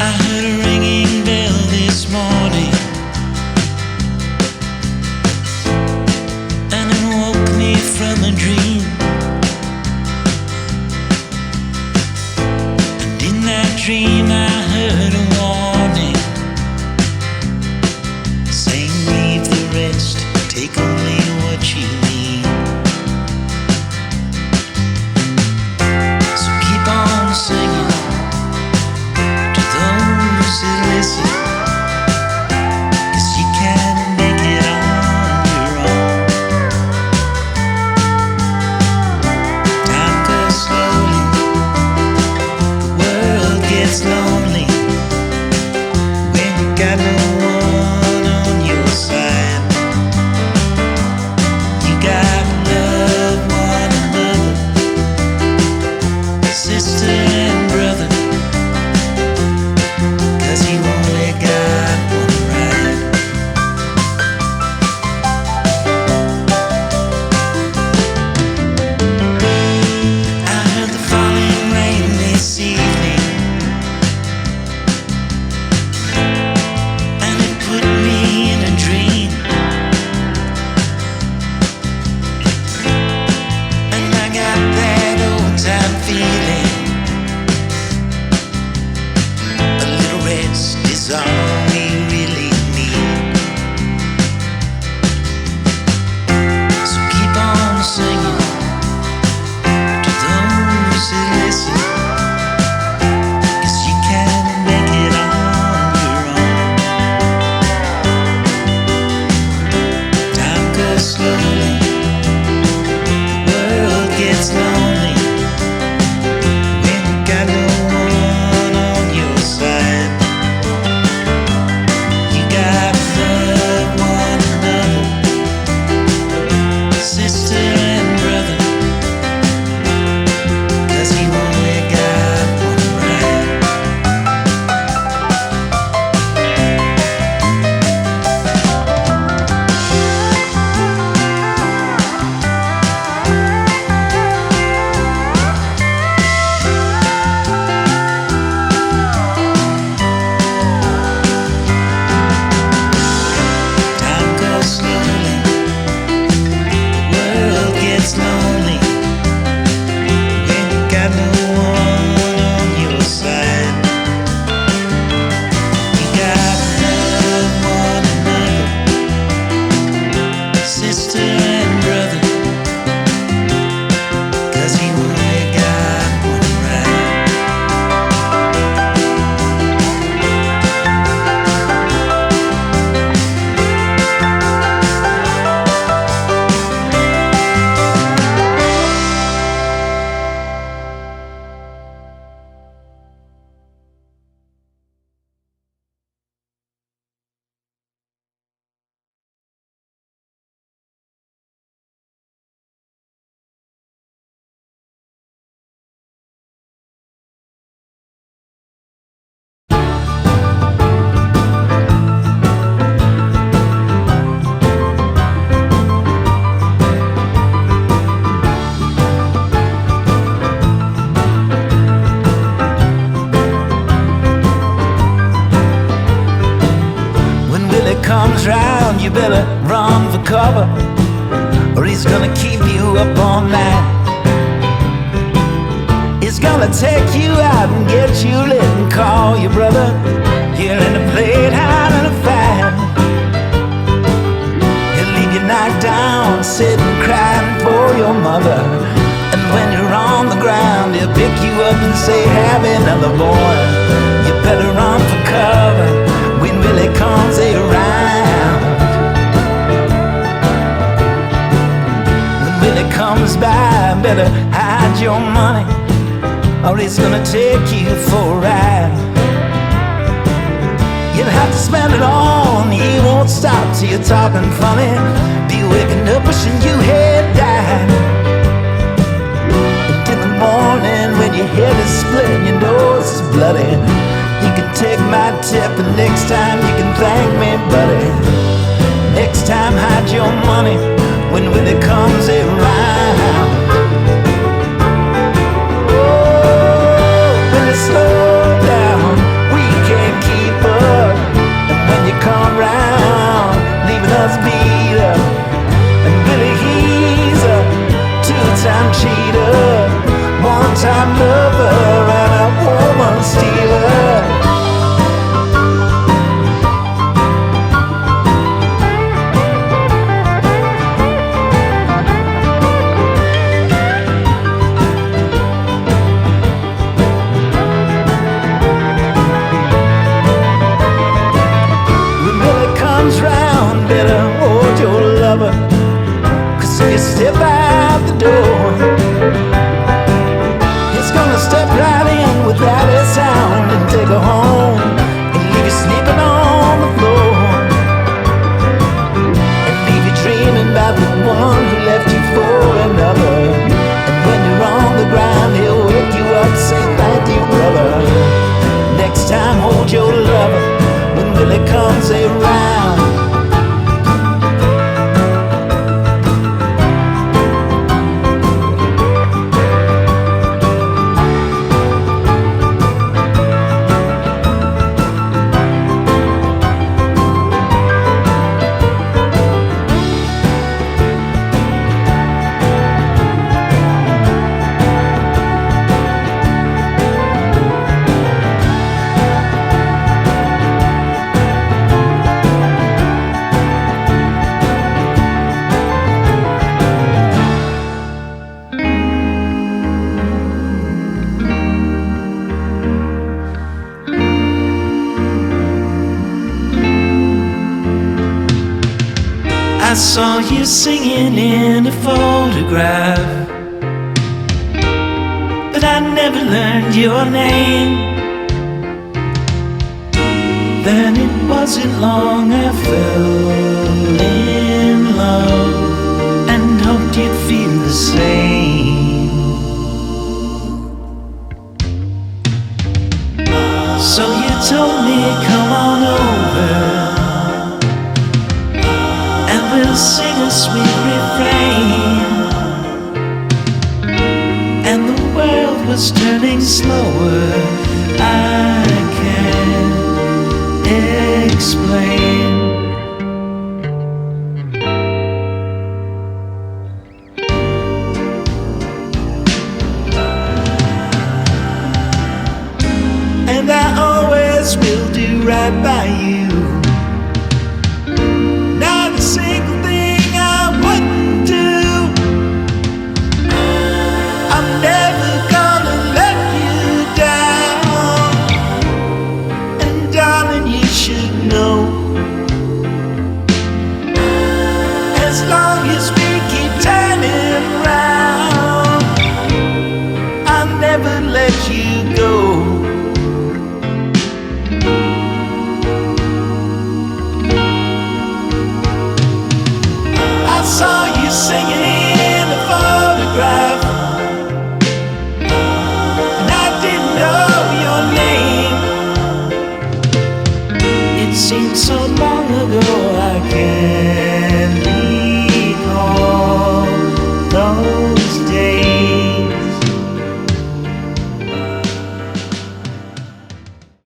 I heard a ringing bell this morning, and it woke me from a dream. And in that dream I heard a warning, saying leave the rest, take only what you need. So keep on singing to those who listen, 'cause you can make it on your own. Time goes slowly, the world gets lonely when you got no one on your side. You gotta love one another, sister and brother, 'cause you only got one ride. I heard the falling rain this evening, and it put me in a dream. And I got that old time feeling, a little rest is all we really need. So keep on singing to those who listen, 'cause you can make it on your own. Time goes slowly, the world gets lonely when you got no one on your side. You gotta love one another, sister and brother, 'cause you only got one ride. Time goes slowly, the world gets lonely when you got no one on your side. You gotta love one another, sister and brother, 'cause you only got one ride. When Willie comes round, you better run for cover, or he's gonna keep you up all night. He's gonna take you out and get you lit and call your brother. You're in a plate out in a fight. He'll leave you knocked down, sitting crying for your mother. And when you're on the ground, he'll pick you up and say, have another boy. You better run for cover when Willie comes around. When Willie comes by, better hide your money, or he's gonna take you for a ride. You'll have to spend it all, and he won't stop till you're talking funny. Be waking up wishing you had died. And in the morning when your head is split and your nose is bloody, you can take my tip, and next time you can thank me, buddy. Next time hide your money when Willie comes around. Oh, Willie, slow down, we can't I saw you singing in a photograph, but I never learned your name. Then it wasn't long I fell in love and hoped you'd feel the same. So you told me, come on over and we'll sing a sweet refrain. And the world was turning slower, I can't explain. And I always will do right by you.